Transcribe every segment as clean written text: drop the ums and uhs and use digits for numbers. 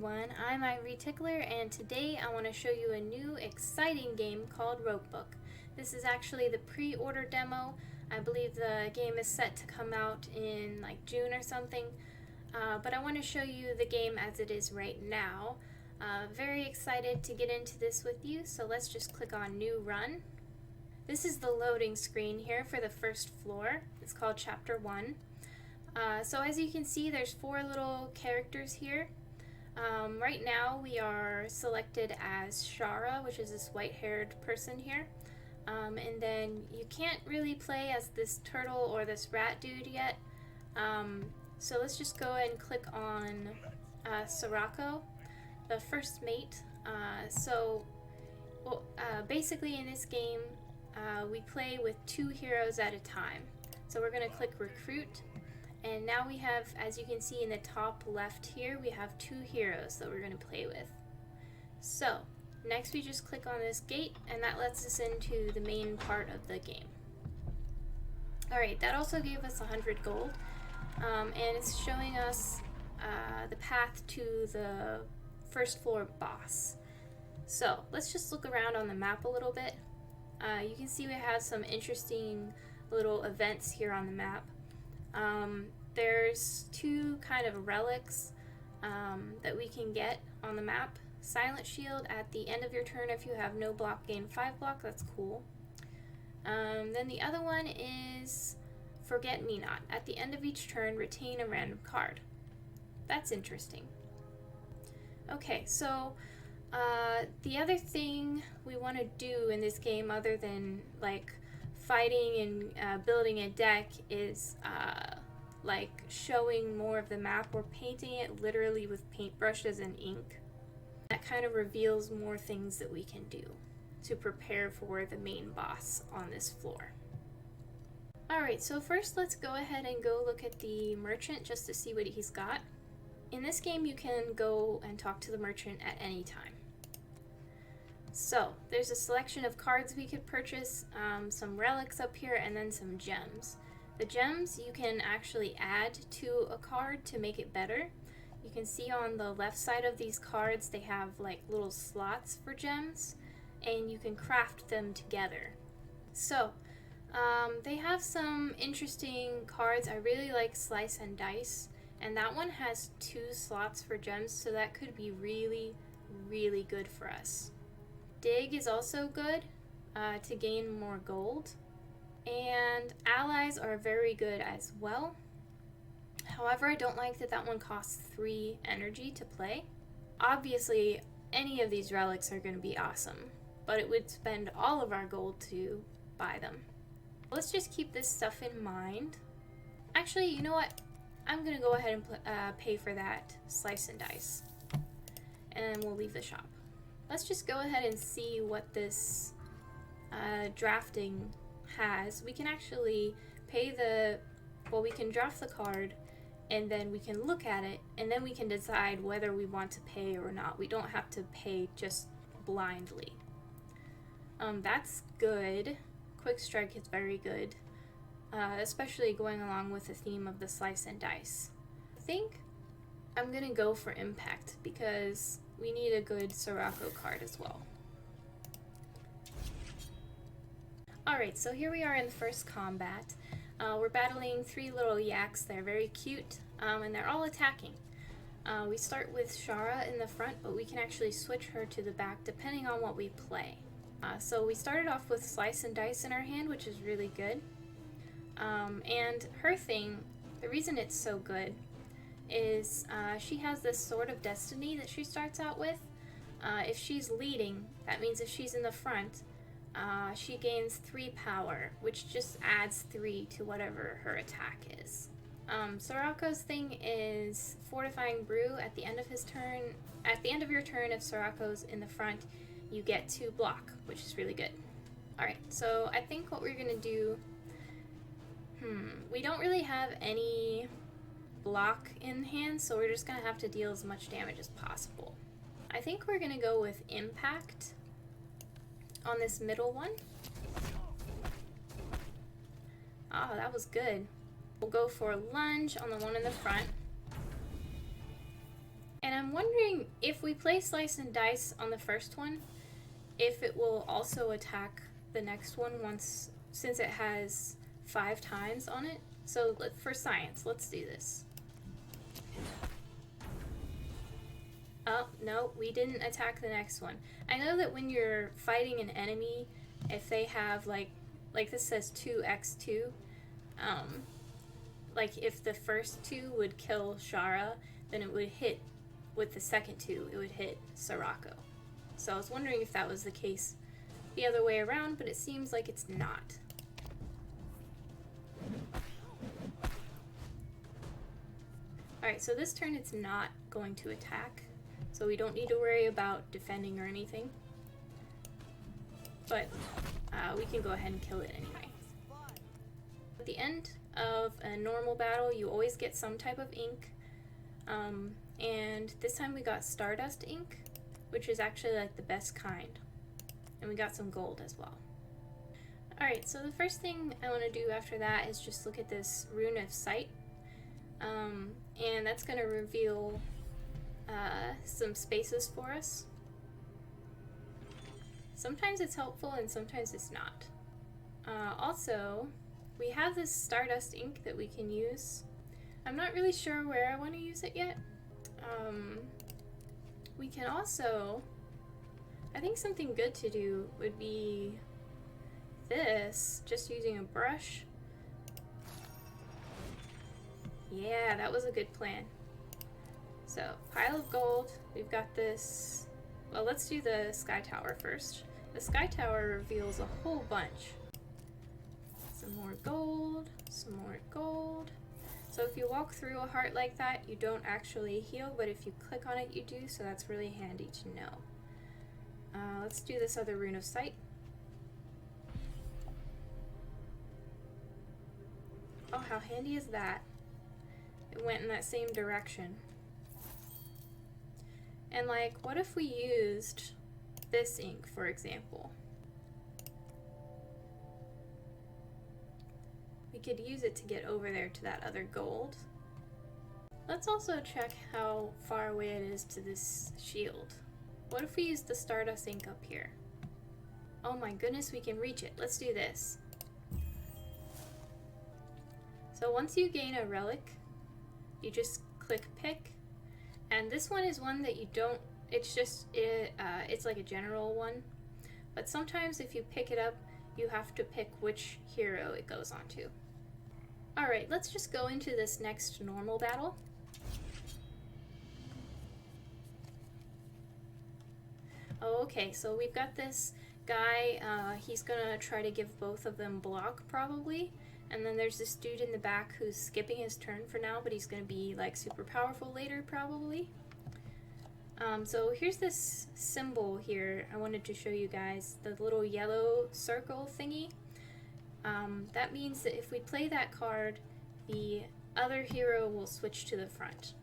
everyone, I'm Ivory Tickler, and today I want to show you a new exciting game called Roguebook. This is actually the pre-order demo. I believe the game is set to come out in like June or something, but I want to show you the game as it is right now. Very excited to get into this with you, so let's just click on New Run. This is the loading screen here for the first floor. It's called Chapter 1. So as you can see, there's 4 little characters here. Right now we are selected as Shara, which is this white-haired person here. And then you can't really play as this turtle or this rat dude yet. So let's just go ahead and click on Sirocco, the first mate. Basically in this game, we play with 2 heroes at a time. So we're going to click Recruit. And now we have, as you can see in the top left here, we have 2 heroes that we're going to play with. So, next we just click on this gate, and that lets us into the main part of the game. Alright, that also gave us 100 gold, and it's showing us the path to the first floor boss. So, let's just look around on the map a little bit. You can see we have some interesting little events here on the map. There's 2 kind of relics that we can get on the map. Silent Shield at the end of your turn if you have no block, gain 5 block. That's cool. Then the other one is Forget Me Not. At the end of each turn, retain a random card. That's interesting. Okay, so the other thing we want to do in this game, other than like fighting and building a deck, is like showing more of the map. We're painting it literally with paintbrushes and ink. That kind of reveals more things that we can do to prepare for the main boss on this floor. Alright, so first let's go ahead and go look at the merchant just to see what he's got. In this game you can go and talk to the merchant at any time. So, there's a selection of cards we could purchase, some relics up here, and then some gems. The gems you can actually add to a card to make it better. You can see on the left side of these cards they have like little slots for gems, and you can craft them together. So, they have some interesting cards. I really like Slice and Dice, and that one has 2 slots for gems, so that could be really, really good for us. Dig is also good to gain more gold, and allies are very good as well. However, I don't like that that one costs 3 energy to play. Obviously, any of these relics are going to be awesome, but it would spend all of our gold to buy them. Let's just keep this stuff in mind. Actually, you know what? I'm going to go ahead and pay for that Slice and Dice, and we'll leave the shop. Let's just go ahead and see what this drafting has. We can actually we can draft the card, and then we can look at it, and then we can decide whether we want to pay or not. We don't have to pay just blindly. That's good. Quick Strike is very good, especially going along with the theme of the Slice and Dice. I think I'm gonna go for Impact because we need a good Sirocco card as well. Alright, so here we are in the first combat. We're battling 3 little yaks. They're very cute, and they're all attacking. We start with Shara in the front, but we can actually switch her to the back depending on what we play. So we started off with Slice and Dice in our hand, which is really good. And her thing, the reason it's so good is she has this Sword of Destiny that she starts out with. If she's leading, that means if she's in the front, she gains 3 power, which just adds 3 to whatever her attack is. Sirocco's thing is Fortifying Brew. At the end of his turn, at the end of your turn, if Sirocco's in the front, you get to block, which is really good. Alright, so I think what we're gonna do, we don't really have any block in hand, so we're just gonna have to deal as much damage as possible. I think we're gonna go with Impact on this middle one. Oh, that was good. We'll go for Lunge on the one in the front. And And I'm wondering if we play Slice and Dice on the first one, if it will also attack the next one once, since it has 5 times on it. So for science, let's do this. Oh, no, we didn't attack the next one. I know that when you're fighting an enemy, if they have like this says 2x2, like if the first 2 would kill Shara, then it would hit with the second 2, it would hit Sirocco. So I was wondering if that was the case the other way around, but it seems like it's not. Alright, so this turn it's not going to attack, so we don't need to worry about defending or anything. But we can go ahead and kill it anyway. At the end of a normal battle, you always get some type of ink. And this time we got Stardust ink, which is actually like the best kind. And we got some gold as well. Alright, so the first thing I want to do after that is just look at this Rune of Sight. And that's going to reveal some spaces for us. Sometimes it's helpful and sometimes it's not. Also, we have this Stardust ink that we can use. I'm not really sure where I want to use it yet. We can also, I think something good to do would be this, just using a brush. Yeah, that was a good plan. So, pile of gold, we've got this, well, let's do the Sky Tower first. The Sky Tower reveals a whole bunch. Some more gold, some more gold. So if you walk through a heart like that, you don't actually heal, but if you click on it, you do, so that's really handy to know. Let's do this other Rune of Sight. Oh, how handy is that? It went in that same direction. And like, what if we used this ink, for example? We could use it to get over there to that other gold. Let's also check how far away it is to this shield. What if we use the Stardust ink up here? Oh my goodness, we can reach it. Let's do this. So once you gain a relic, you just click pick. And this one is one that you don't, it's just, it's like a general one. But sometimes if you pick it up, you have to pick which hero it goes onto. Alright, let's just go into this next normal battle. Oh, okay, so we've got this guy, he's gonna try to give both of them block, probably. And then there's this dude in the back who's skipping his turn for now, but he's gonna be, like, super powerful later, probably. So here's this symbol here I wanted to show you guys, the little yellow circle thingy. That means that if we play that card, the other hero will switch to the front.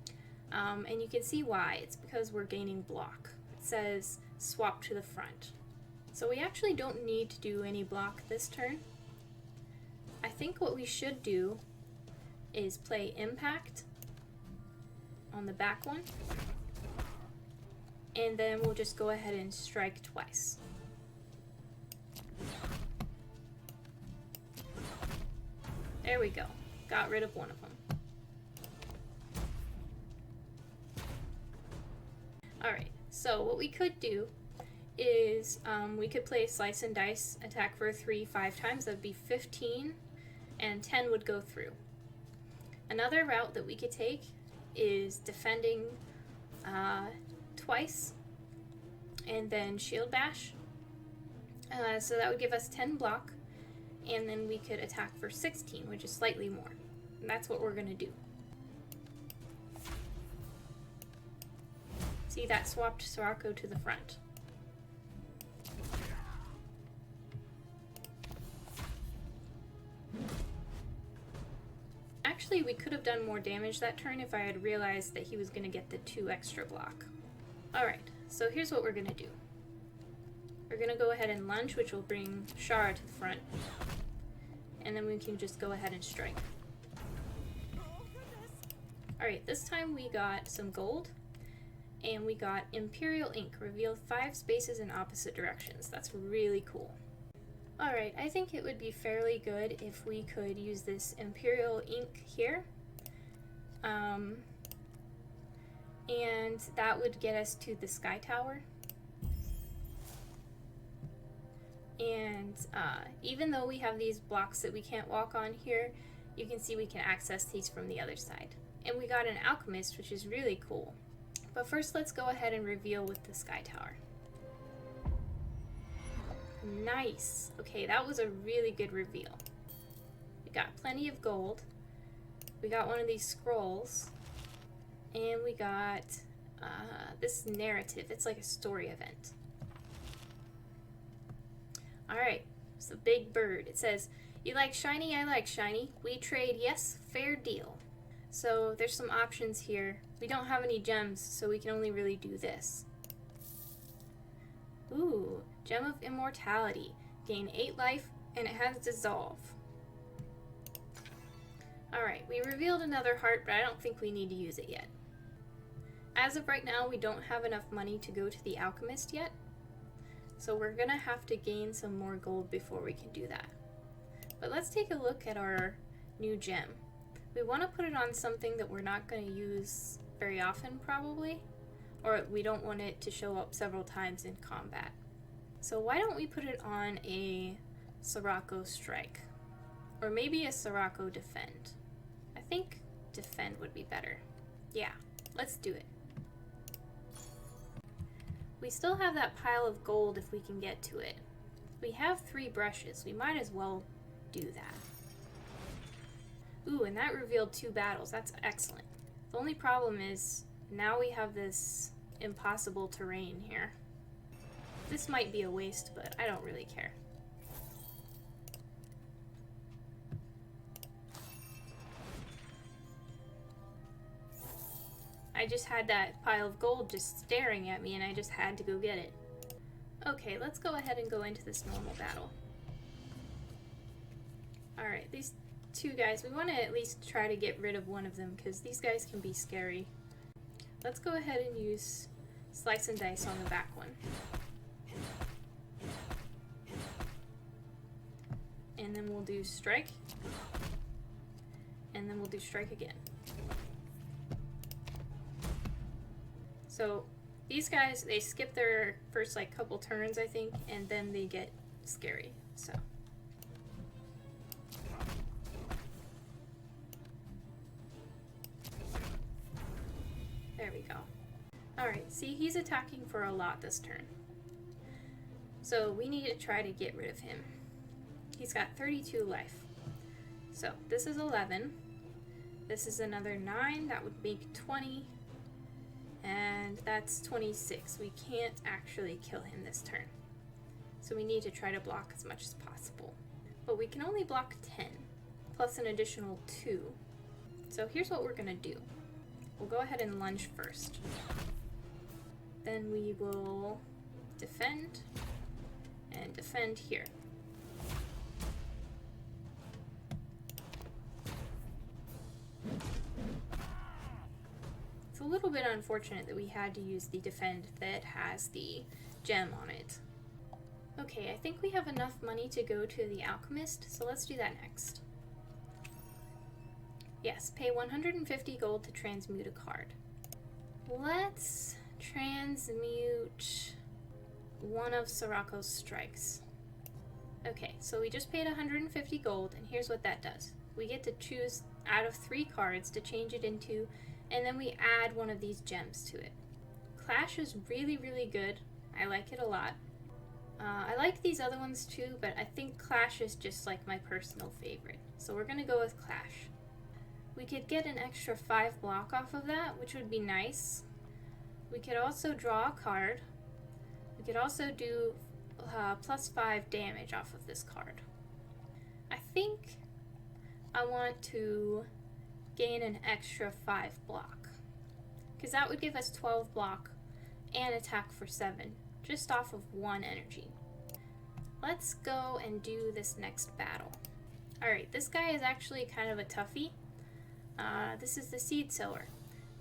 And you can see why. It's because we're gaining block. It says swap to the front. So we actually don't need to do any block this turn. I think what we should do is play Impact on the back one. And then we'll just go ahead and strike twice. There we go. Got rid of one of them. Alright, so what we could do is we could play Slice and Dice, attack for 3 5 times. That would be 15, and 10 would go through. Another route that we could take is defending twice, and then Shield Bash. So that would give us 10 block. And then we could attack for 16, which is slightly more. And that's what we're going to do. See, that swapped Sirocco to the front. Actually, we could have done more damage that turn if I had realized that he was going to get the 2 extra block. Alright, so here's what we're going to do. We're going to go ahead and lunge, which will bring Shara to the front. And then we can just go ahead and strike. Alright, this time we got some gold. and we got Imperial Ink. Reveal 5 spaces in opposite directions. That's really cool. Alright, I think it would be fairly good if we could use this Imperial Ink here. And that would get us to the Sky Tower. And even though we have these blocks that we can't walk on here, you can see we can access these from the other side. And we got an Alchemist, which is really cool. But first, let's go ahead and reveal with the Sky Tower. Nice. Okay, that was a really good reveal. We got plenty of gold. We got one of these scrolls. And we got this narrative. It's like a story event. Alright, it's a big bird. It says, "You like shiny, I like shiny. We trade, yes, fair deal." So there's some options here. We don't have any gems, so we can only really do this. Ooh, Gem of Immortality. Gain 8 life, and it has Dissolve. Alright, we revealed another heart, but I don't think we need to use it yet. As of right now, we don't have enough money to go to the Alchemist yet, so we're gonna have to gain some more gold before we can do that. But let's take a look at our new gem. We want to put it on something that we're not going to use very often, probably, or we don't want it to show up several times in combat. So why don't we put it on a Sirocco Strike, or maybe a Sirocco Defend. I think Defend would be better. Yeah, let's do it. We still have that pile of gold if we can get to it. We have 3 brushes. We might as well do that. Ooh, and that revealed 2 battles. That's excellent. The only problem is now we have this impossible terrain here. This might be a waste, but I don't really care. I just had that pile of gold just staring at me, and I just had to go get it. Okay, let's go ahead and go into this normal battle. Alright, these 2 guys, we want to at least try to get rid of one of them, because these guys can be scary. Let's go ahead and use Slice and Dice on the back one. And then we'll do Strike. And then we'll do Strike again. So these guys, they skip their first like couple turns, I think, and then they get scary. So there we go. Alright, see, he's attacking for a lot this turn. So we need to try to get rid of him. He's got 32 life. So this is 11. This is another 9. That would make 20. And that's 26. We can't actually kill him this turn. So we need to try to block as much as possible. But we can only block 10, plus an additional 2. So here's what we're going to do. We'll go ahead and lunge first. Then we will defend, and defend here. It's a little bit unfortunate that we had to use the defend that has the gem on it. Okay, I think we have enough money to go to the Alchemist, so let's do that next. Yes, pay 150 gold to transmute a card. Let's transmute one of Sirocco's strikes. Okay, so we just paid 150 gold, and here's what that does. We get to choose out of 3 cards to change it into, and then we add one of these gems to it. Clash is really, really good. I like it a lot. I like these other ones too, but I think Clash is just like my personal favorite. So we're gonna go with Clash. We could get an extra 5 block off of that, which would be nice. We could also draw a card. We could also do plus 5 damage off of this card. I think I want to gain an extra 5 block, because that would give us 12 block and attack for 7, just off of 1 energy. Let's go and do this next battle. Alright, this guy is actually kind of a toughie. This is the Seed Sower.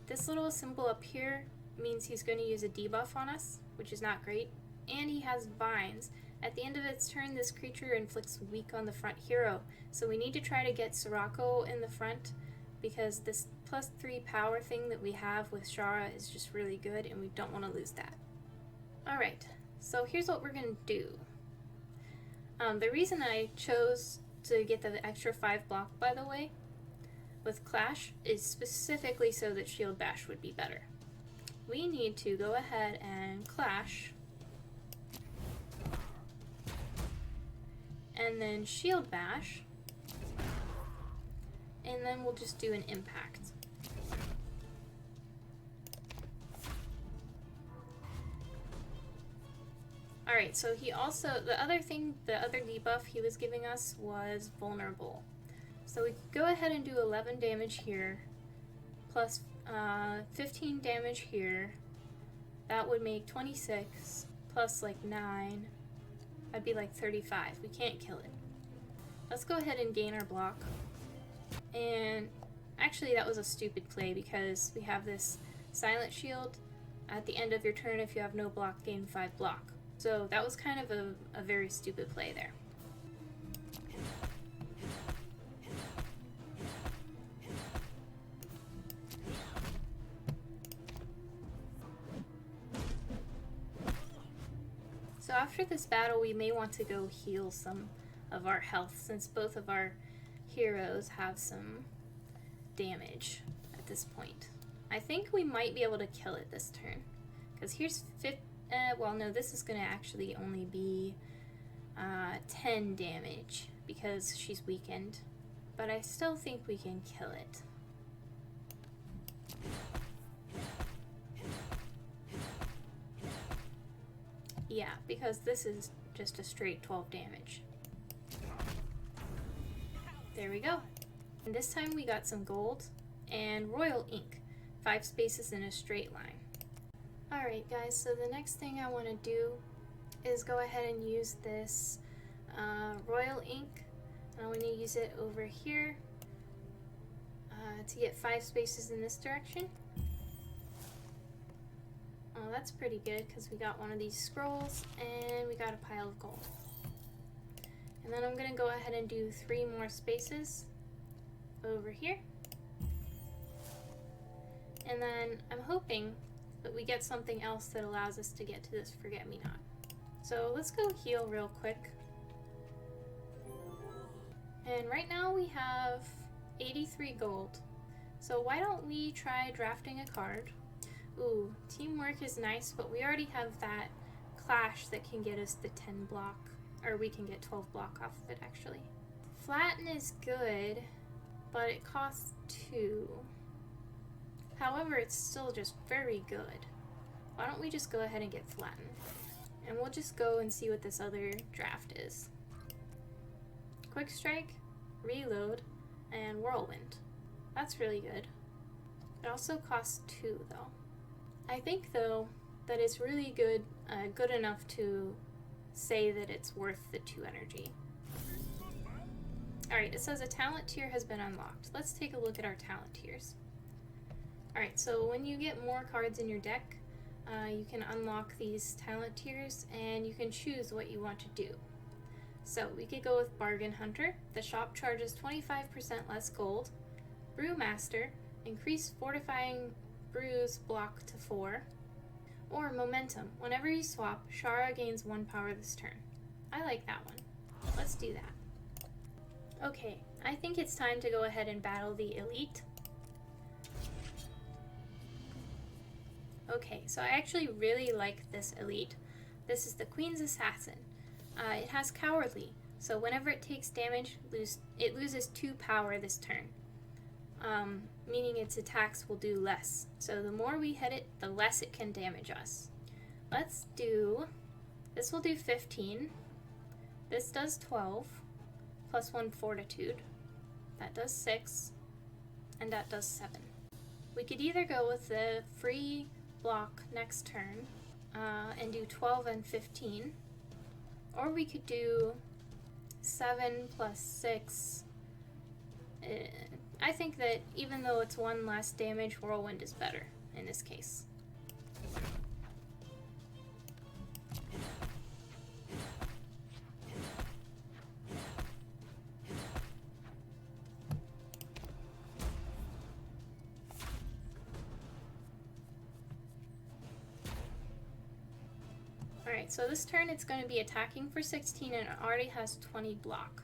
This little symbol up here means he's going to use a debuff on us, which is not great. And he has vines. At the end of its turn, this creature inflicts weak on the front hero. So we need to try to get Sirocco in the front, because this +3 power thing that we have with Shara is just really good, and we don't want to lose that. Alright, so here's what we're going to do. The reason I chose to get the extra 5 block, by the way, with Clash, is specifically so that Shield Bash would be better. We need to go ahead and Clash, and then Shield Bash, and then we'll just do an Impact. Alright, so he also, the other debuff he was giving us was Vulnerable. So we could go ahead and do 11 damage here, plus 15 damage here. That would make 26, plus like 9. That'd be like 35. We can't kill it. Let's go ahead and gain our block. And actually that was a stupid play, because we have this Silent Shield. At the end of your turn, if you have no block, gain 5 block. So that was kind of a very stupid play there. So after this battle, we may want to go heal some of our health, since both of our heroes have some damage at this point. I think we might be able to kill it this turn, because here's well, no, this is going to actually only be 10 damage because she's weakened, but I still think we can kill it. Yeah, because this is just a straight 12 damage. There we go. And this time we got some gold and royal ink, 5 spaces in a straight line. Alright guys, so the next thing I want to do is go ahead and use this royal ink. And I'm going to use it over here to get 5 spaces in this direction. Oh, that's pretty good, because we got one of these scrolls and we got a pile of gold. And then I'm going to go ahead and do 3 more spaces over here. And then I'm hoping that we get something else that allows us to get to this forget-me-not. So let's go heal real quick. And right now we have 83 gold. So why don't we try drafting a card? Ooh, teamwork is nice, but we already have that clash that can get us the 10 block, or we can get 12 block off of it actually. Flatten is good, but it costs 2. However, it's still just very good. Why don't we just go ahead and get Flatten? And we'll just go and see what this other draft is. Quick Strike, Reload, and Whirlwind. That's really good. It also costs 2 though. I think though that it's really good, good enough to say that it's worth the 2 energy. Alright, it says a talent tier has been unlocked. Let's take a look at our talent tiers. Alright, so when you get more cards in your deck, you can unlock these talent tiers and you can choose what you want to do. So we could go with Bargain Hunter. The shop charges 25% less gold. Brewmaster, increase fortifying brews block to 4. Or Momentum, whenever you swap, Shara gains 1 power this turn. I like that one. Let's do that. Okay, I think it's time to go ahead and battle the Elite. Okay, so I actually really like this Elite. This is the Queen's Assassin. It has Cowardly, so whenever it takes damage, it loses 2 power this turn. Meaning its attacks will do less. So the more we hit it, the less it can damage us. Let's do, this will do 15. This does 12, plus 1 Fortitude. That does 6, and that does 7. We could either go with the free block next turn and do 12 and 15, or we could do 7 plus 6. I think that even though it's 1 less damage, Whirlwind is better in this case. Alright, so this turn it's going to be attacking for 16 and it already has 20 block.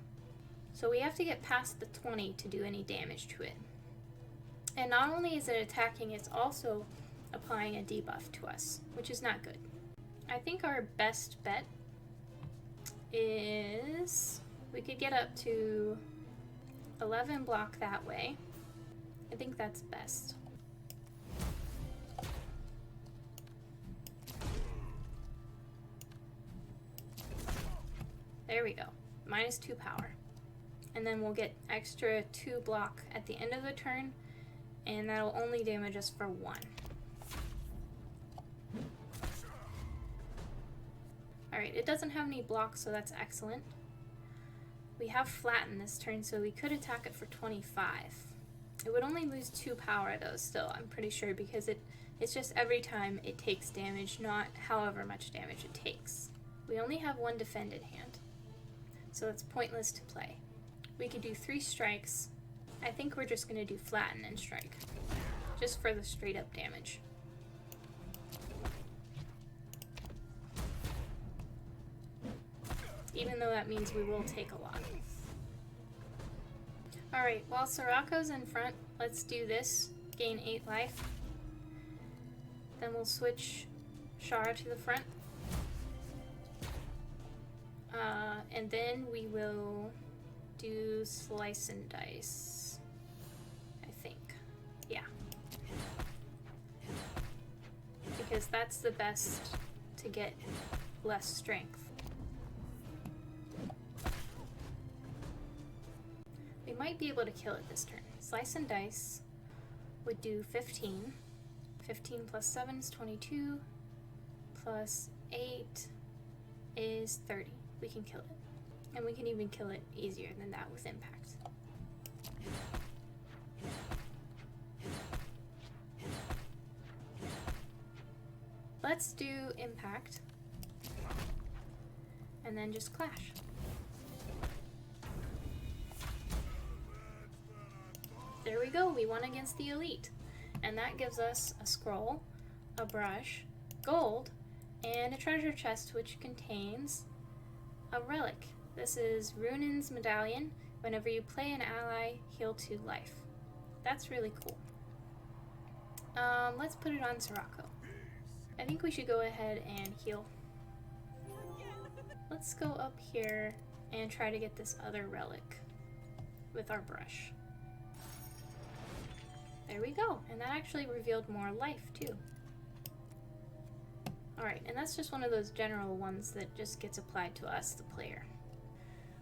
So we have to get past the 20 to do any damage to it. And not only is it attacking, it's also applying a debuff to us, which is not good. I think our best bet is we could get up to 11 block that way. I think that's best. There we go. -2 power. And then we'll get extra 2 block at the end of the turn, and that'll only damage us for 1. Alright, it doesn't have any blocks, so that's excellent. We have flatten this turn, so we could attack it for 25. It would only lose 2 power though still, I'm pretty sure, because it's just every time it takes damage, not however much damage it takes. We only have 1 defended hand, so it's pointless to play. We could do 3 strikes. I think we're just going to do flatten and strike, just for the straight up damage. Even though that means we will take a lot. Alright, while Sirocco's in front, let's do this. Gain 8 life. Then we'll switch Shara to the front. And then we will do Slice and Dice. I think. Yeah. Because that's the best to get less strength. We might be able to kill it this turn. Slice and Dice would do 15. 15 plus 7 is 22. Plus 8 is 30. We can kill it. And we can even kill it easier than that with impact. Let's do impact. And then just clash. There we go, we won against the elite. And that gives us a scroll, a brush, gold, and a treasure chest which contains a relic. This is Rune's medallion. Whenever you play an ally, heal 2 life. That's really cool. Let's put it on Sirocco. I think we should go ahead and heal. Let's go up here and try to get this other relic with our brush. There we go, and that actually revealed more life too. Alright, and that's just one of those general ones that just gets applied to us, the player.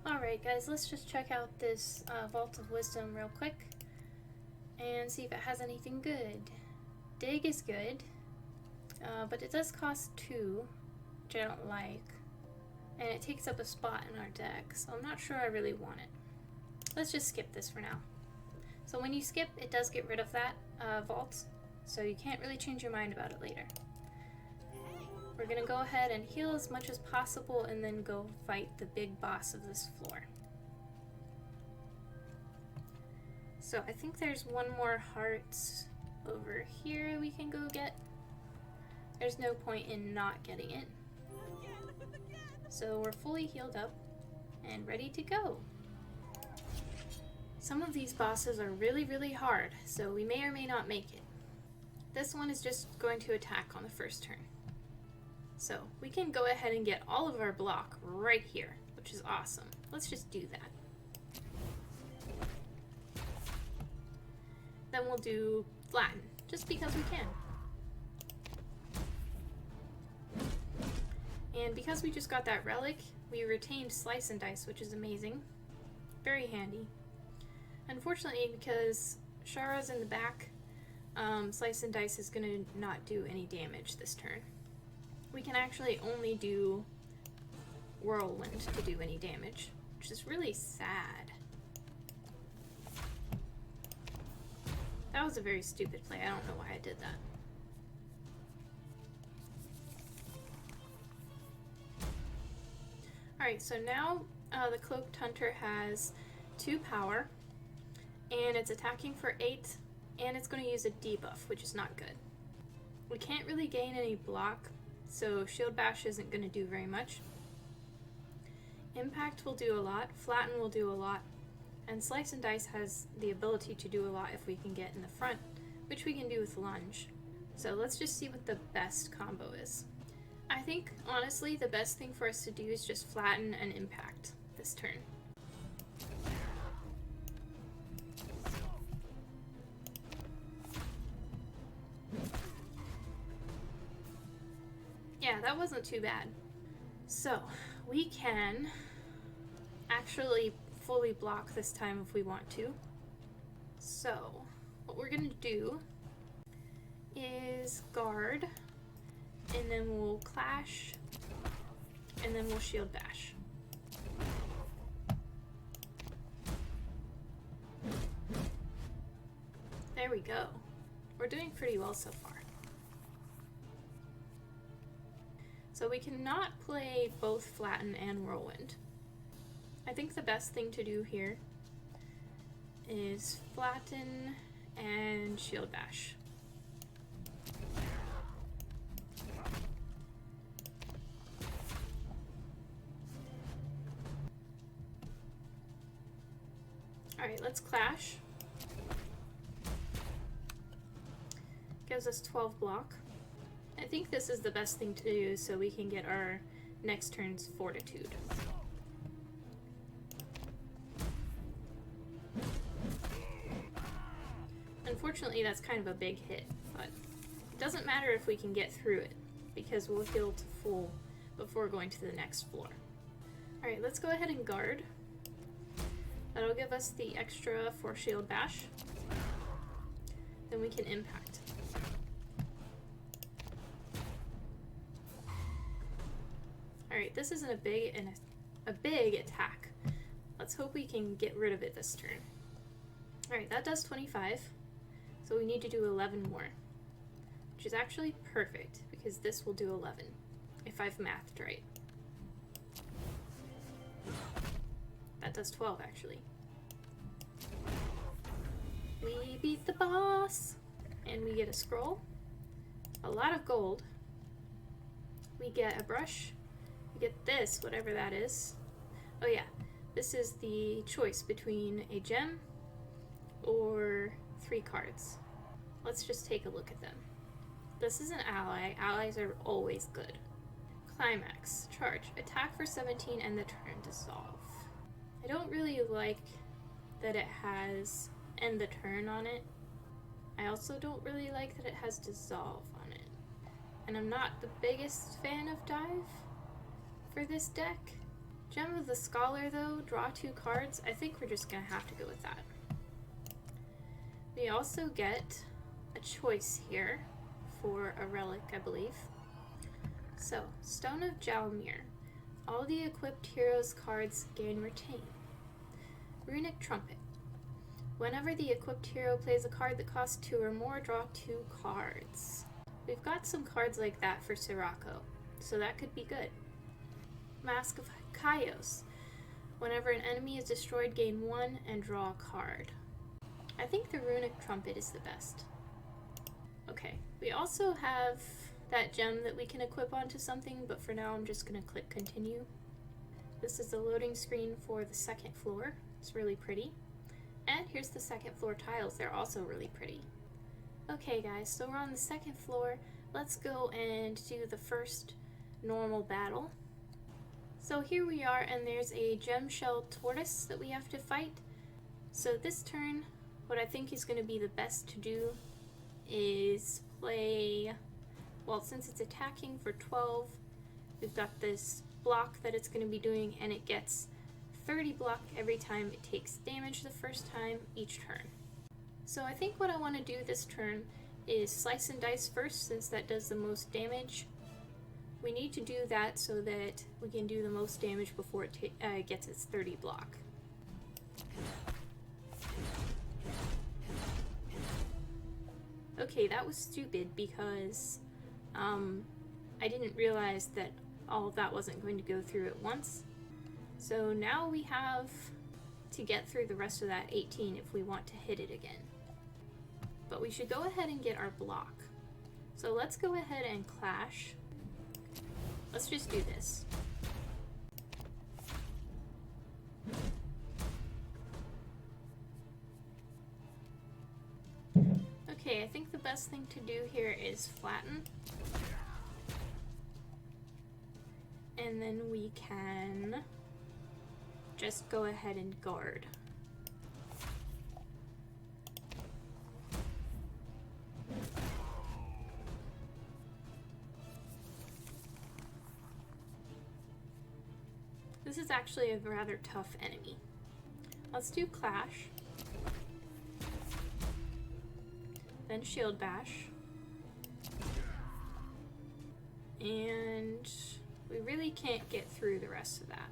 Alright guys, let's just check out this Vault of Wisdom real quick and see if it has anything good. Dig is good, but it does cost 2, which I don't like, and it takes up a spot in our deck, so I'm not sure I really want it. Let's just skip this for now. So when you skip, it does get rid of that vault, so you can't really change your mind about it later. We're going to go ahead and heal as much as possible and then go fight the big boss of this floor. So I think there's 1 more heart over here we can go get. There's no point in not getting it. So we're fully healed up and ready to go. Some of these bosses are really, really hard, so we may or may not make it. This one is just going to attack on the first turn. So we can go ahead and get all of our block right here, which is awesome. Let's just do that. Then we'll do flatten, just because we can. And because we just got that relic, we retained Slice and Dice, which is amazing. Very handy. Unfortunately, because Shara's in the back, Slice and Dice is going to not do any damage this turn. We can actually only do Whirlwind to do any damage, which is really sad. That was a very stupid play. I don't know why I did that. Alright, so now the Cloaked Hunter has 2 power, and it's attacking for 8, and it's going to use a debuff, which is not good. We can't really gain any block, so Shield Bash isn't going to do very much. Impact will do a lot, Flatten will do a lot, and Slice and Dice has the ability to do a lot if we can get in the front, which we can do with Lunge. So let's just see what the best combo is. I think, honestly, the best thing for us to do is just Flatten and Impact this turn. Yeah, that wasn't too bad. So, we can actually fully block this time if we want to. So, what we're going to do is guard, and then we'll clash, and then we'll shield bash. There we go. We're doing pretty well so far. So we cannot play both Flatten and Whirlwind. I think the best thing to do here is Flatten and Shield Bash. Alright, let's clash. Gives us 12 block. I think this is the best thing to do so we can get our next turn's Fortitude. Unfortunately, that's kind of a big hit, but it doesn't matter if we can get through it, because we'll heal to full before going to the next floor. Alright, let's go ahead and guard. That'll give us the extra for Shield Bash. Then we can impact. Alright, this isn't a big attack. Let's hope we can get rid of it this turn. Alright, that does 25. So we need to do 11 more. Which is actually perfect, because this will do 11. If I've mathed right. That does 12, actually. We beat the boss! And we get a scroll. A lot of gold. We get a brush. We get this, whatever that is. Oh yeah, this is the choice between a gem or 3 cards. Let's just take a look at them. This is an ally. Allies are always good. Climax. Charge. Attack for 17 and the turn dissolve. I don't really like that it has end the turn on it. I also don't really like that it has dissolve on it. And I'm not the biggest fan of dive for this deck. Gem of the Scholar though, draw 2 cards. I think we're just gonna have to go with that. We also get a choice here for a relic, I believe. So, Stone of Jalmir. All the equipped heroes' cards gain retain. Runic Trumpet. Whenever the equipped hero plays a card that costs 2 or more, draw 2 cards. We've got some cards like that for Sirocco, so that could be good. Mask of Kaios. Whenever an enemy is destroyed, gain 1 and draw a card. I think the Runic Trumpet is the best. Okay, we also have that gem that we can equip onto something, but for now I'm just going to click continue. This is the loading screen for the 2nd floor. It's really pretty. And here's the 2nd floor tiles. They're also really pretty. Okay guys, so we're on the 2nd floor. Let's go and do the first normal battle. So here we are, and there's a gem shell tortoise that we have to fight. So this turn, what I think is going to be the best to do is play, well, since it's attacking for 12, we've got this block that it's going to be doing, and it gets 30 block every time it takes damage the first time each turn. So I think what I want to do this turn is Slice and Dice first, since that does the most damage. We need to do that so that we can do the most damage before it gets its 30 block. Okay, that was stupid because I didn't realize that all of that wasn't going to go through at once. So now we have to get through the rest of that 18 if we want to hit it again. But we should go ahead and get our block. So let's go ahead and clash. Let's just do this. Okay, I think the best thing to do here is flatten. And then we can just go ahead and guard. This is actually a rather tough enemy. Let's do Clash. Then Shield Bash. And we really can't get through the rest of that.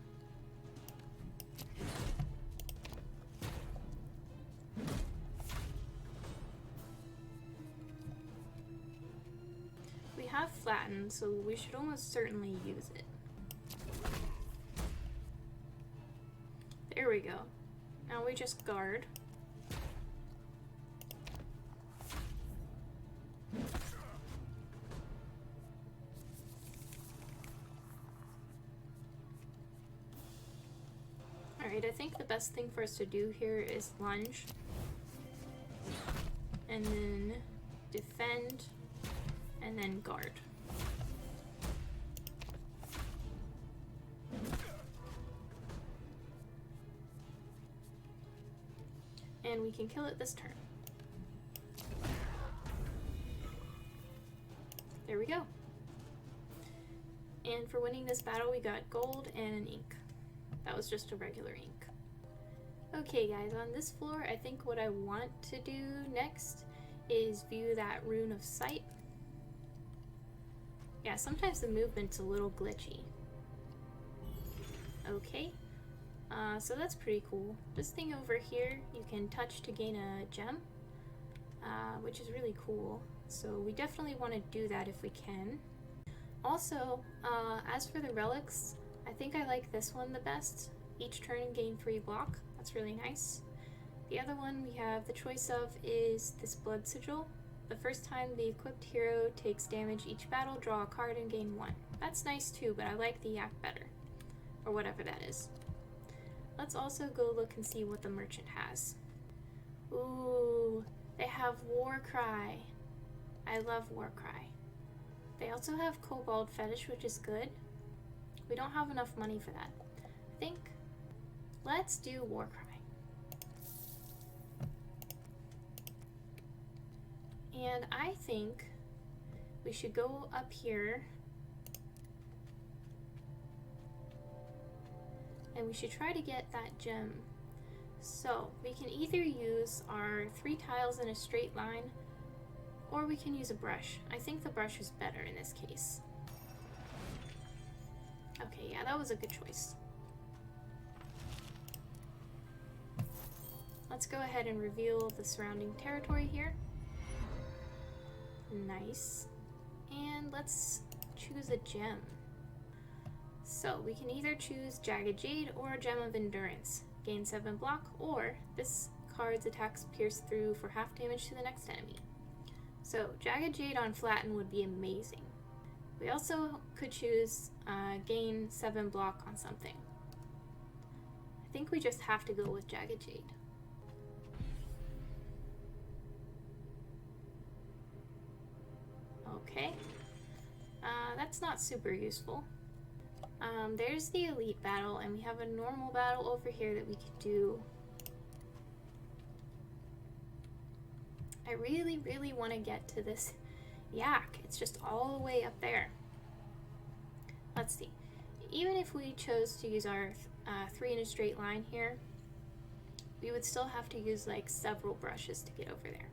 We have Flatten, so we should almost certainly use it. There we go. Now we just guard. Alright, I think the best thing for us to do here is lunge. And then defend. And then guard. And we can kill it this turn. There we go. And for winning this battle, we got gold and an ink. That was just a regular ink. Okay guys, on this floor, I think what I want to do next is view that Rune of Sight. Yeah, sometimes the movement's a little glitchy. Okay. So that's pretty cool. This thing over here, you can touch to gain a gem, which is really cool. So we definitely want to do that if we can. Also, as for the relics, I think I like this one the best. Each turn gain 3 block. That's really nice. The other one we have the choice of is this Blood Sigil. The first time the equipped hero takes damage each battle, draw a card and gain 1. That's nice too, but I like the yak better. Or whatever that is. Let's also go look and see what the merchant has. Ooh, they have Warcry. I love Warcry. They also have Kobold Fetish, which is good. We don't have enough money for that. I think let's do Warcry. And I think we should go up here and we should try to get that gem. So we can either use our 3 tiles in a straight line, or we can use a brush. I think the brush is better in this case. Okay, yeah, that was a good choice. Let's go ahead and reveal the surrounding territory here. Nice. And let's choose a gem. So we can either choose Jagged Jade or Gem of Endurance. Gain 7 block, or this card's attacks pierce through for half damage to the next enemy. So Jagged Jade on Flatten would be amazing. We also could choose gain 7 block on something. I think we just have to go with Jagged Jade. Okay, that's not super useful. There's the elite battle, and we have a normal battle over here that we could do. I really, really want to get to this yak. It's just all the way up there. Let's see. Even if we chose to use our 3 in a straight line here, we would still have to use like several brushes to get over there.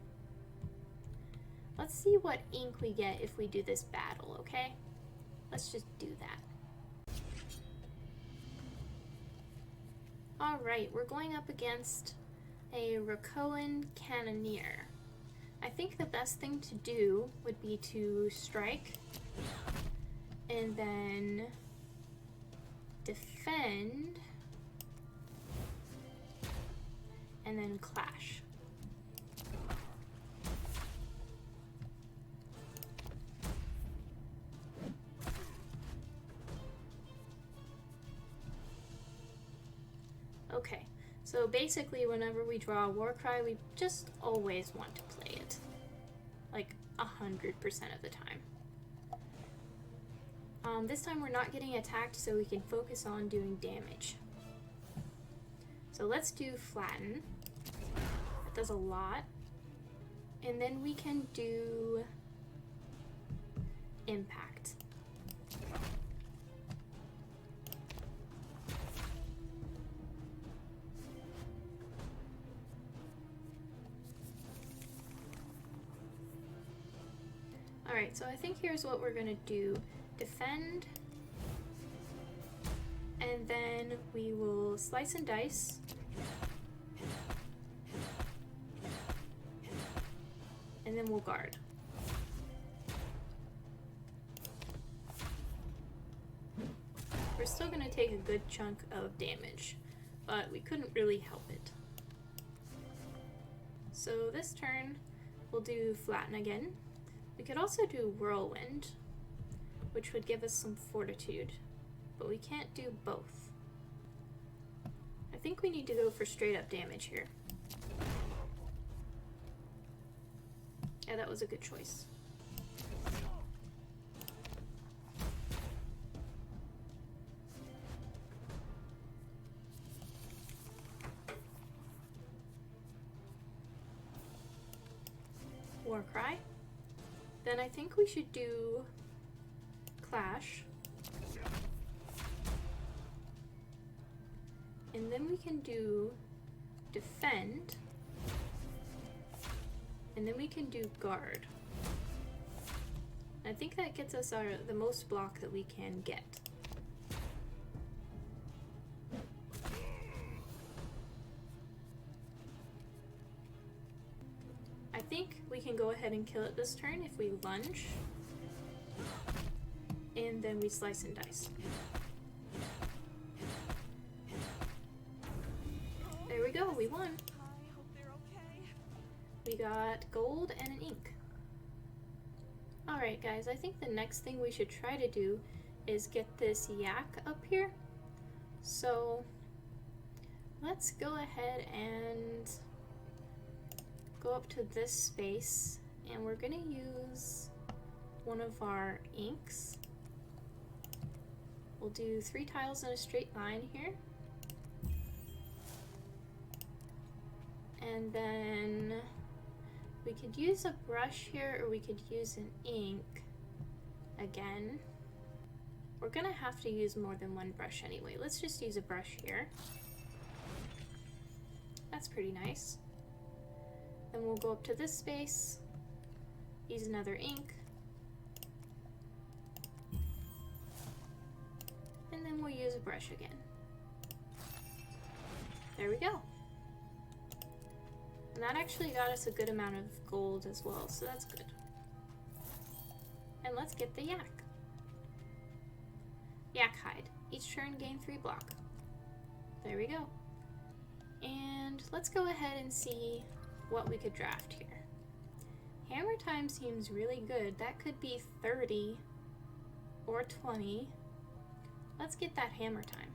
Let's see what ink we get if we do this battle, okay? Let's just do that. Alright, we're going up against a Rakoan Cannoneer. I think the best thing to do would be to strike and then defend and then clash. Okay, so basically whenever we draw a Warcry, we just always want to play it. Like 100% of the time. This time we're not getting attacked, so we can focus on doing damage. So let's do Flatten. That does a lot. And then we can do Impact. Alright, so I think here's what we're gonna do. Defend, and then we will slice and dice, and then we'll guard. We're still gonna take a good chunk of damage, but we couldn't really help it. So this turn, we'll do Flatten again. We could also do Whirlwind, which would give us some fortitude, but we can't do both. I think we need to go for straight up damage here. Yeah, that was a good choice. Warcry. Then I think we should do Clash. And then we can do Defend. And then we can do Guard. I think that gets us the most block that we can get. I think we can go ahead and kill it this turn if we lunge. And then we slice and dice. There we go, we won. We got gold and an ink. Alright guys, I think the next thing we should try to do is get this yak up here. So let's go ahead and go up to this space, and we're gonna use one of our inks. We'll do 3 tiles in a straight line here. And then we could use a brush here, or we could use an ink again. We're gonna have to use more than one brush anyway. Let's just use a brush here. That's pretty nice. Then we'll go up to this space, use another ink, and then we'll use a brush again. There we go. And that actually got us a good amount of gold as well, so that's good. And let's get the yak. Yak hide. Each turn gain 3 block. There we go. And let's go ahead and see what we could draft here. Hammer time seems really good. That could be 30 or 20. Let's get that hammer time.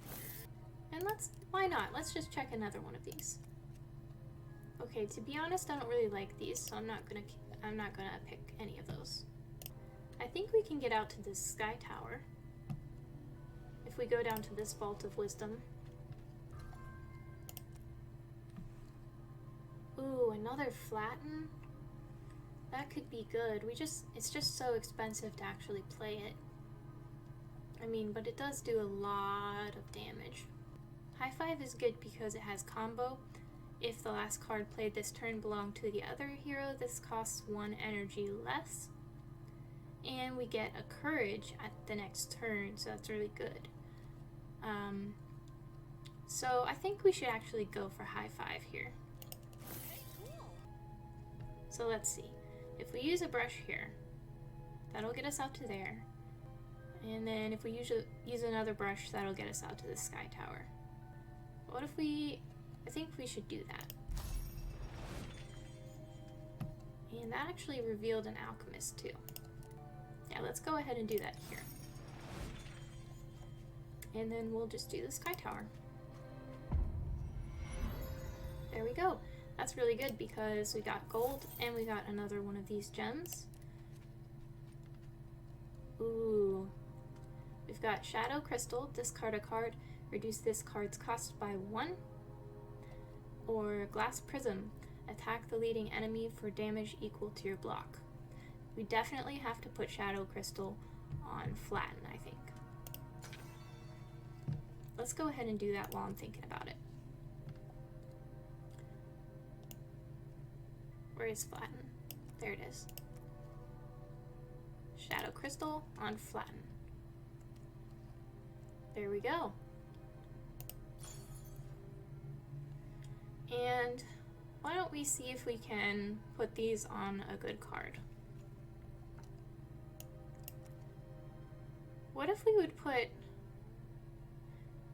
And why not? Let's just check another one of these. Okay, to be honest, I don't really like these, so I'm not gonna pick any of those. I think we can get out to this sky tower if we go down to this Vault of Wisdom. Ooh, another Flatten? That could be good. It's just so expensive to actually play it. I mean, but it does do a lot of damage. High Five is good because it has combo. If the last card played this turn belonged to the other hero, this costs 1 energy less. And we get a courage at the next turn, so that's really good. So I think we should actually go for High Five here. So let's see. If we use a brush here, that'll get us out to there. And then if we use another brush, that'll get us out to the sky tower. What if I think we should do that. And that actually revealed an alchemist too. Yeah, let's go ahead and do that here. And then we'll just do the sky tower. There we go. That's really good because we got gold and we got another one of these gems. Ooh. We've got Shadow Crystal, discard a card, reduce this card's cost by 1. Or Glass Prism, attack the leading enemy for damage equal to your block. We definitely have to put Shadow Crystal on Flatten, I think. Let's go ahead and do that while I'm thinking about it. Where is Flatten? There it is. Shadow Crystal on Flatten. There we go. And why don't we see if we can put these on a good card? What if we would put,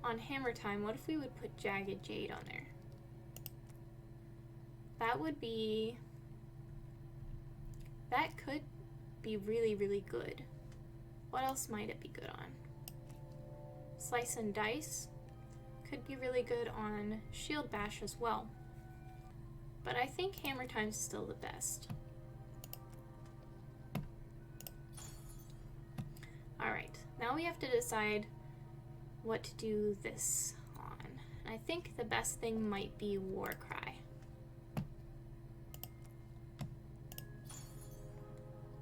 on Hammer Time, what if we would put Jagged Jade on there? That would be, that could be really, really good. What else might it be good on? Slice and Dice could be really good on Shield Bash as well. But I think Hammer Time's still the best. Alright, now we have to decide what to do this on. I think the best thing might be Warcry.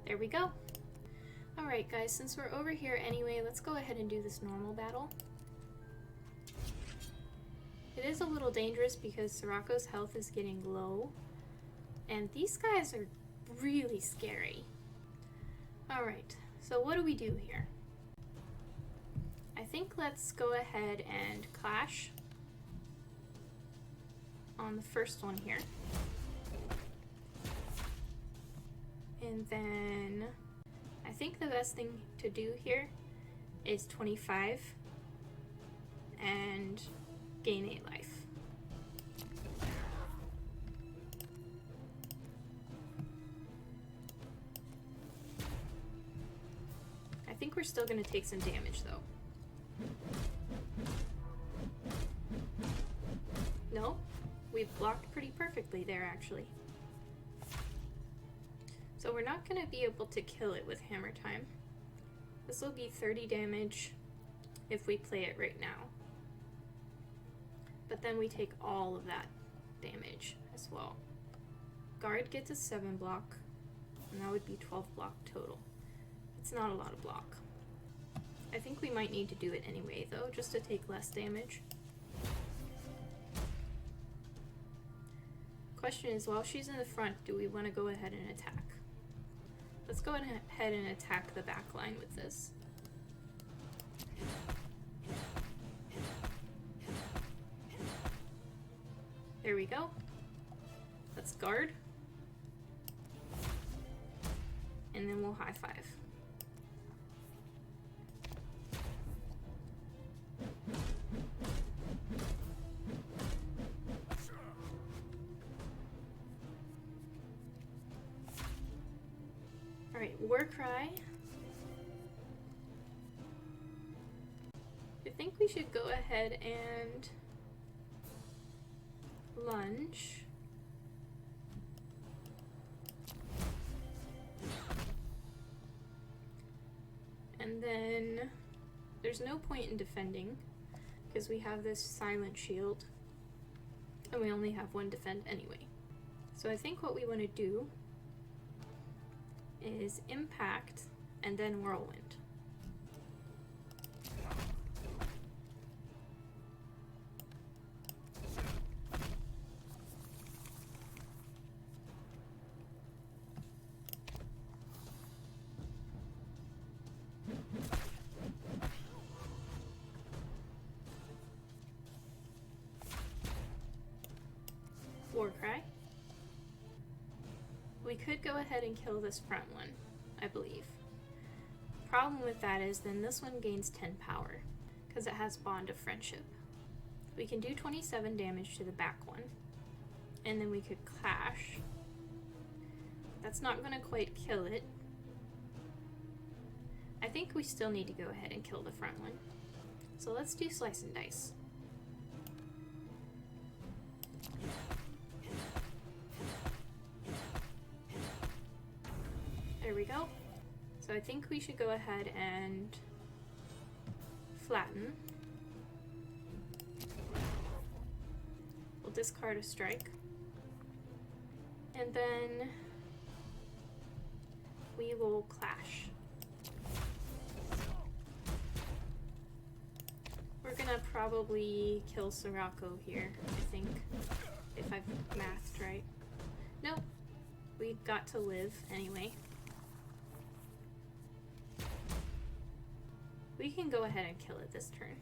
There we go. Alright guys, since we're over here anyway, let's go ahead and do this normal battle. It is a little dangerous because Sirocco's health is getting low, and these guys are really scary. Alright, so what do we do here? I think let's go ahead and clash on the first one here. And then I think the best thing to do here is 25 and gain 8 life. I think we're still going to take some damage though. No, we've blocked pretty perfectly there actually. So we're not going to be able to kill it with Hammer Time. This will be 30 damage if we play it right now. But then we take all of that damage as well. Guard gets a 7 block, and that would be 12 block total. It's not a lot of block. I think we might need to do it anyway though, just to take less damage. Question is, while she's in the front, do we want to go ahead and attack? Let's go ahead and attack the back line with this. There we go. Let's guard. And then we'll high five. Alright, Warcry. I think we should go ahead and lunge. And then there's no point in defending because we have this silent shield and we only have 1 defend anyway. So I think what we want to do is impact and then whirlwind. Warcry. We could go ahead and kill this front one, I believe. Problem with that is then this one gains 10 power because it has Bond of Friendship. We can do 27 damage to the back one, and then we could clash. That's not going to quite kill it. I think we still need to go ahead and kill the front one. So let's do Slice and Dice. we go. So I think we should go ahead and flatten. We'll discard a strike. And then we will clash. We're gonna probably kill Sirocco here, I think, if I've mathed right. Nope, we got to live anyway. We can go ahead and kill it this turn.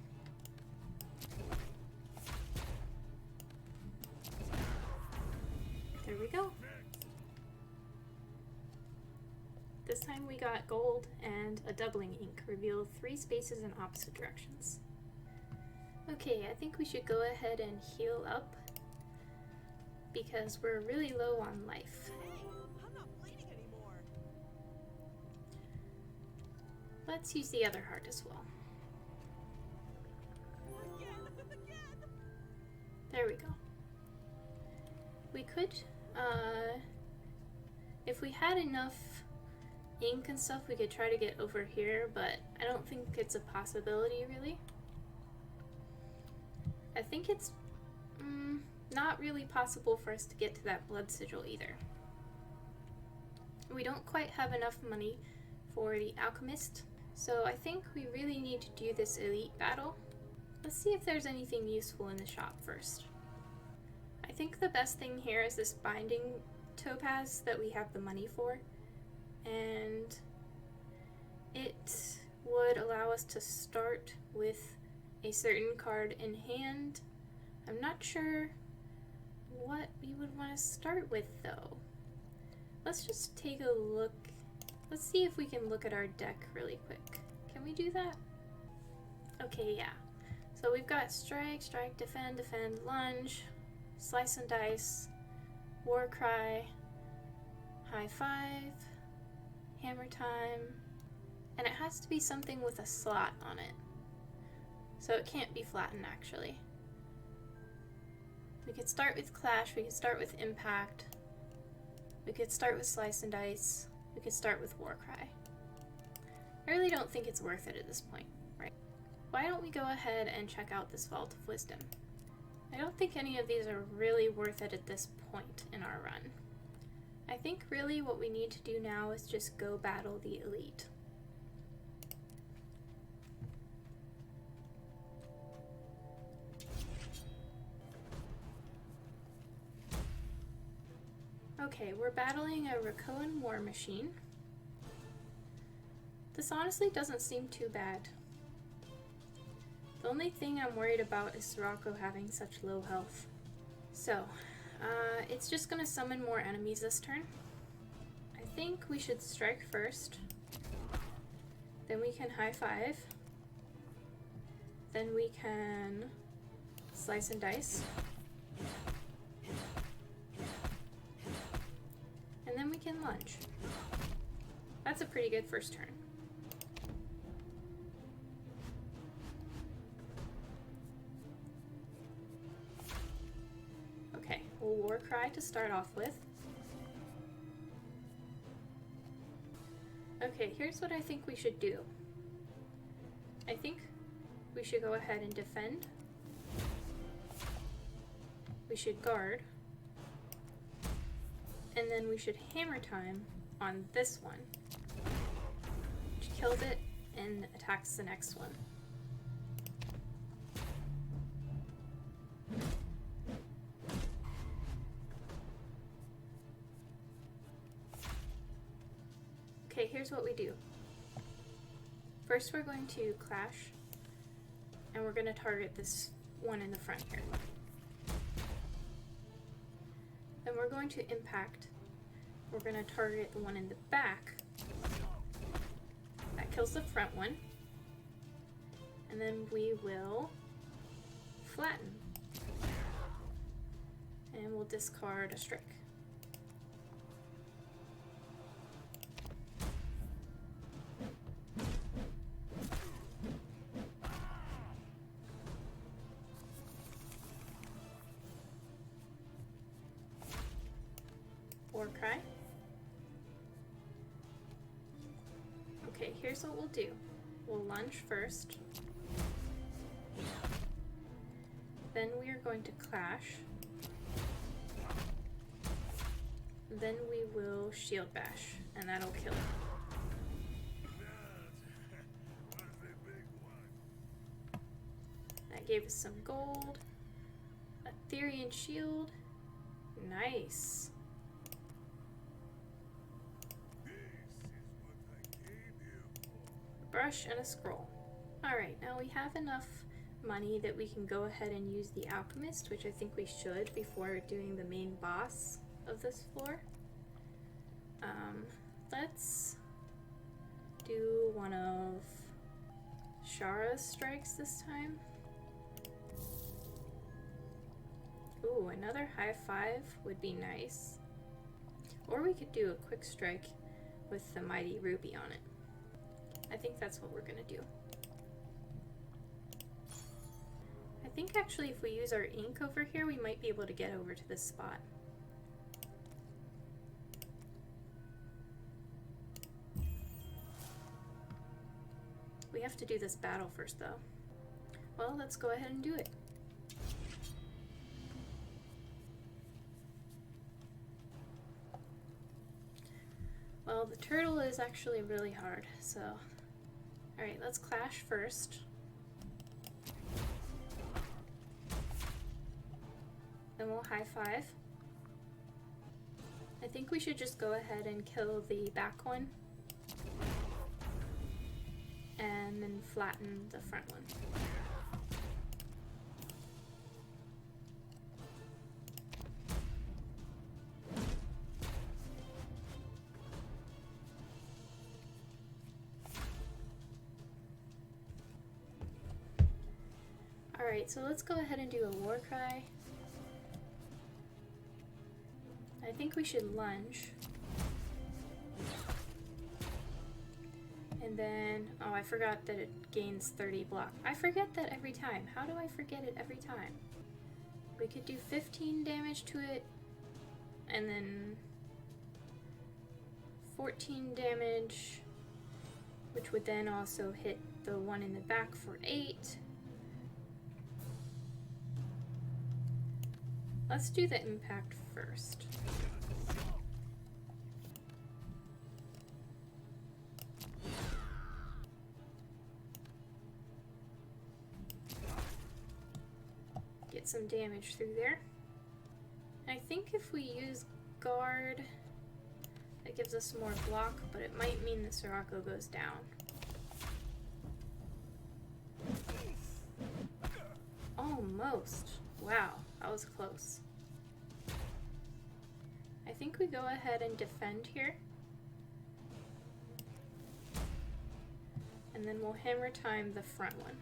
There we go. This time we got gold and a doubling ink. Reveal 3 spaces in opposite directions. Okay, I think we should go ahead and heal up because we're really low on life. I'm not bleeding anymore. Let's use the other heart as well. Again. There we go. We could, if we had enough ink and stuff, we could try to get over here, but I don't think it's a possibility, really. I think it's not really possible for us to get to that blood sigil either. We don't quite have enough money for the alchemist, so I think we really need to do this elite battle. Let's see if there's anything useful in the shop first. I think the best thing here is this binding topaz that we have the money for, and it would allow us to start with a certain card in hand. I'm not sure what we would want to start with though. Let's just take a look. Let's see if we can look at our deck really quick. Can we do that? Okay, yeah. So we've got strike, strike, defend, defend, lunge, slice and dice, war cry, high five, hammer time, and it has to be something with a slot on it. So it can't be flattened actually. We could start with clash, we could start with impact, we could start with slice and dice, we could start with war cry. I really don't think it's worth it at this point, right? Why don't we go ahead and check out this Vault of Wisdom? I don't think any of these are really worth it at this point in our run. I think really what we need to do now is just go battle the elite. Okay, we're battling a Rakoan war machine. This honestly doesn't seem too bad. The only thing I'm worried about is Sirocco having such low health. So, it's just gonna summon more enemies this turn. I think we should strike first. Then we can high five. Then we can slice and dice. And then we can lunge. That's a pretty good first turn. Okay, we'll war cry to start off with. Okay, here's what I think we should do. I think we should go ahead and defend. We should guard. And then we should hammer time on this one, which kills it and attacks the next one. Okay, here's what we do. First we're going to clash, and we're going to target this one in the front here. Then we're going to impact. We're going to target the one in the back. That kills the front one. And then we will flatten. And we'll discard a strike. War cry. Okay, here's what we'll do. We'll lunge first. Then we are going to clash. Then we will shield bash, and that'll kill it. That gave us some gold. Ethereal shield. Nice. A brush and a scroll. Alright, now we have enough money that we can go ahead and use the alchemist, which I think we should before doing the main boss of this floor. Let's do one of Shara's strikes this time. Ooh, another high five would be nice. Or we could do a quick strike with the mighty ruby on it. I think that's what we're gonna do. I think actually if we use our ink over here, we might be able to get over to this spot. We have to do this battle first though. Well, let's go ahead and do it. Well, the turtle is actually really hard, so... Alright, let's clash first. Then we'll high five. I think we should just go ahead and kill the back one. And then flatten the front one. Alright, so let's go ahead and do a war cry. I think we should lunge. And then, oh, I forgot that it gains 30 block. I forget that every time. How do I forget it every time? We could do 15 damage to it, and then 14 damage, which would then also hit the one in the back for 8. Let's do the impact first. Get some damage through there. I think if we use guard, that gives us more block, but it might mean the Sirocco goes down. Almost. Wow, that was close. I think we go ahead and defend here. And then we'll hammer time the front one.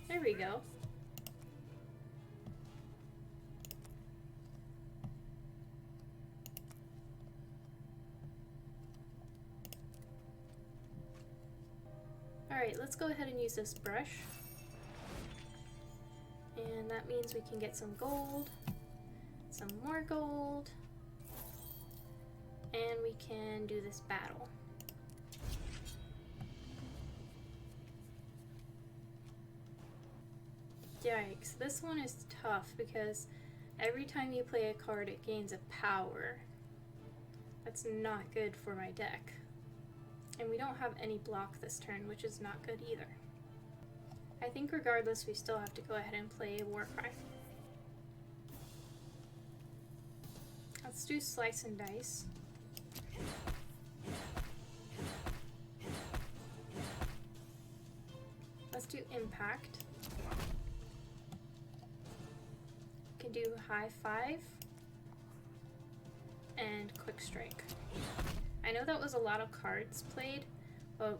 There we go. Alright, let's go ahead and use this brush. And that means we can get some gold, some more gold, and we can do this battle. Yikes, this one is tough because every time you play a card it gains a power. That's not good for my deck. And we don't have any block this turn, which is not good either. I think regardless we still have to go ahead and play a Warframe. Let's do Slice and Dice. Let's do Impact. Can do High Five and Quick Strike. I know that was a lot of cards played, but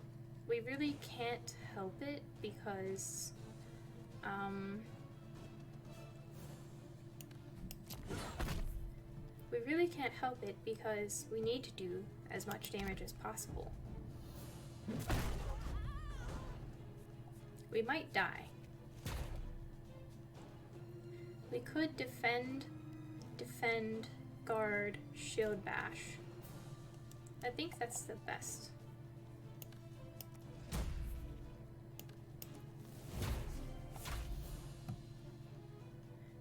we really can't help it because we need to do as much damage as possible. We might die. We could defend, guard, shield bash. I think that's the best.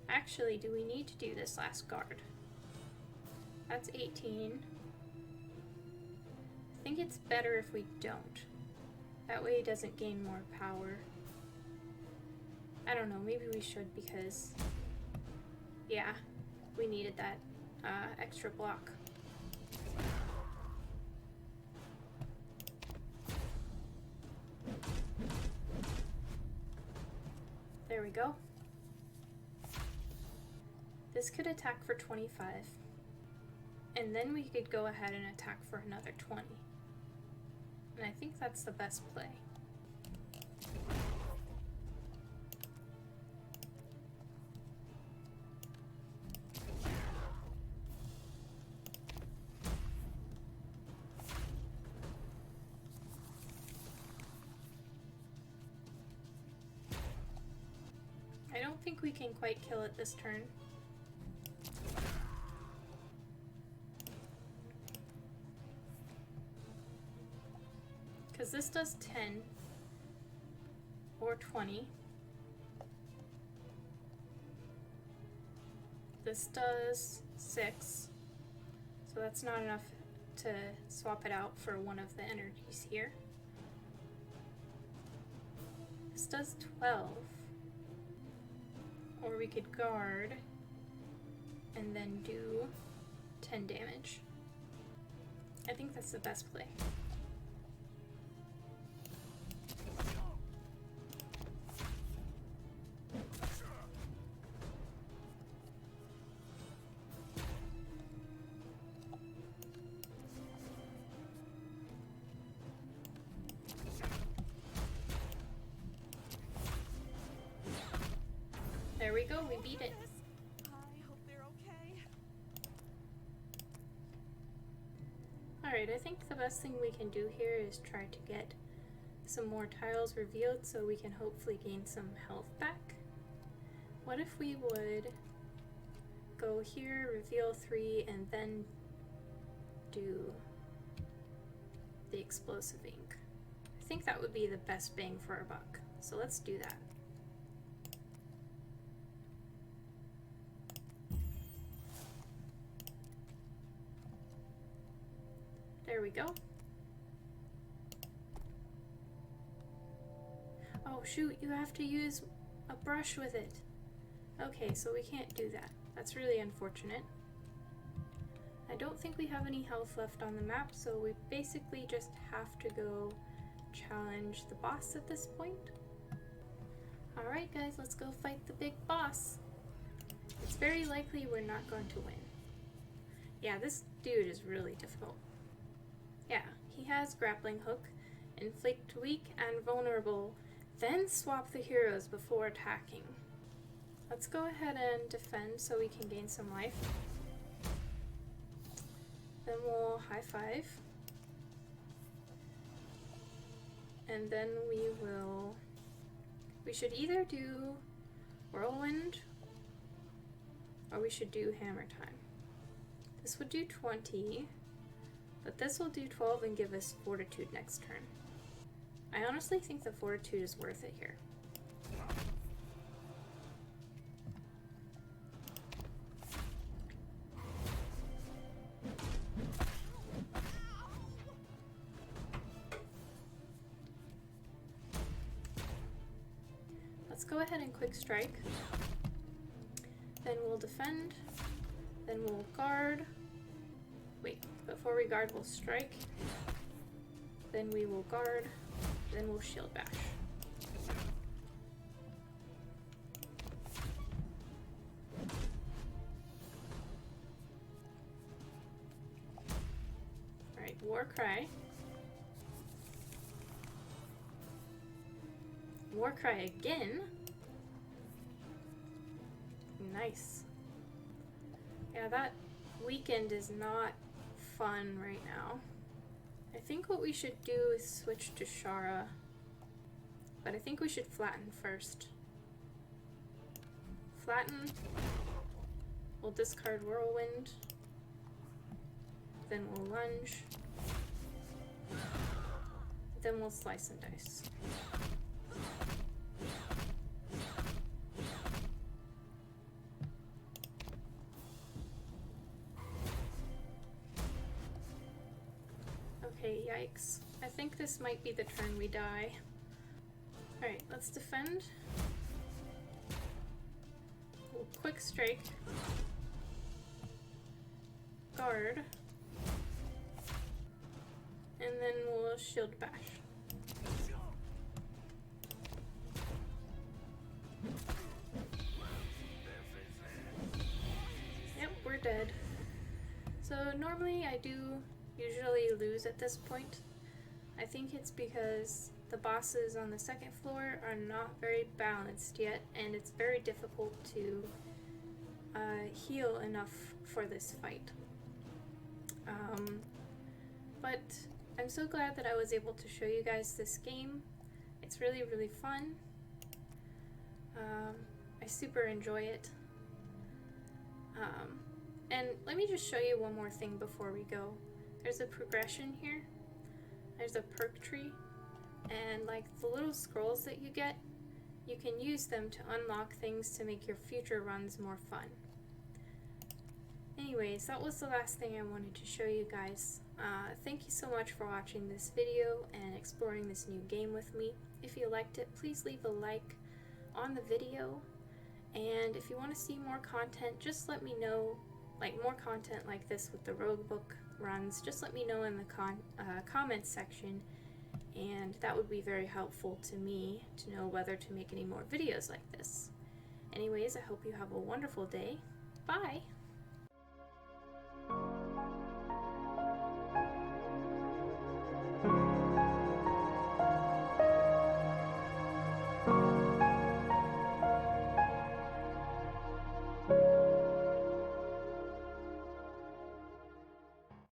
Actually, do we need to do this last guard? That's 18. I think it's better if we don't. That way it doesn't gain more power. I don't know, maybe we should because, yeah, we needed that extra block. There we go. This could attack for 25. And then we could go ahead and attack for another 20. And I think that's the best play. I don't think we can quite kill it this turn. Because this does 10 or 20. This does 6. So that's not enough to swap it out for one of the energies here. This does 12. Or we could guard and then do 10 damage. I think that's the best play. There we go, we beat it. I hope they're okay. Alright, I think the best thing we can do here is try to get some more tiles revealed so we can hopefully gain some health back. What if we would go here, reveal 3, and then do the explosive ink? I think that would be the best bang for our buck. So let's do that. There we go. Oh shoot, you have to use a brush with it. Okay, so we can't do that. That's really unfortunate. I don't think we have any health left on the map, so we basically just have to go challenge the boss at this point. Alright guys, let's go fight the big boss. It's very likely we're not going to win. Yeah, this dude is really difficult. Yeah, he has grappling hook, inflict weak and vulnerable, then swap the heroes before attacking. Let's go ahead and defend so we can gain some life. Then we'll high five. And then we should either do whirlwind or we should do hammer time. This would do 20. But this will do 12 and give us fortitude next turn. I honestly think the fortitude is worth it here. Let's go ahead and quick strike. Then we'll defend. Then we'll guard. Wait, before we guard, we'll strike. Then we will guard. Then we'll shield bash. Alright, war cry. War cry again. Nice. Yeah, that weekend is not fun right now. I think what we should do is switch to Shara, but I think we should flatten first. Flatten, we'll discard Whirlwind, then we'll lunge, then we'll slice and dice. Okay, yikes. I think this might be the turn we die. Alright, let's defend. We'll quick strike. Guard. And then we'll shield bash. Yep, we're dead. So normally I do usually lose at this point. I think it's because the bosses on the second floor are not very balanced yet, and it's very difficult to heal enough for this fight. But I'm so glad that I was able to show you guys this game. It's really, really fun. I super enjoy it. And let me just show you one more thing before we go. There's a progression here. There's a perk tree. And like the little scrolls that you get, you can use them to unlock things to make your future runs more fun. Anyways, that was the last thing I wanted to show you guys. Thank you so much for watching this video and exploring this new game with me. If you liked it, please leave a like on the video. And if you want to see more content, just let me know, like more content like this with the Roguebook runs, just let me know in the comments section, and that would be very helpful to me to know whether to make any more videos like this. Anyways, I hope you have a wonderful day. Bye!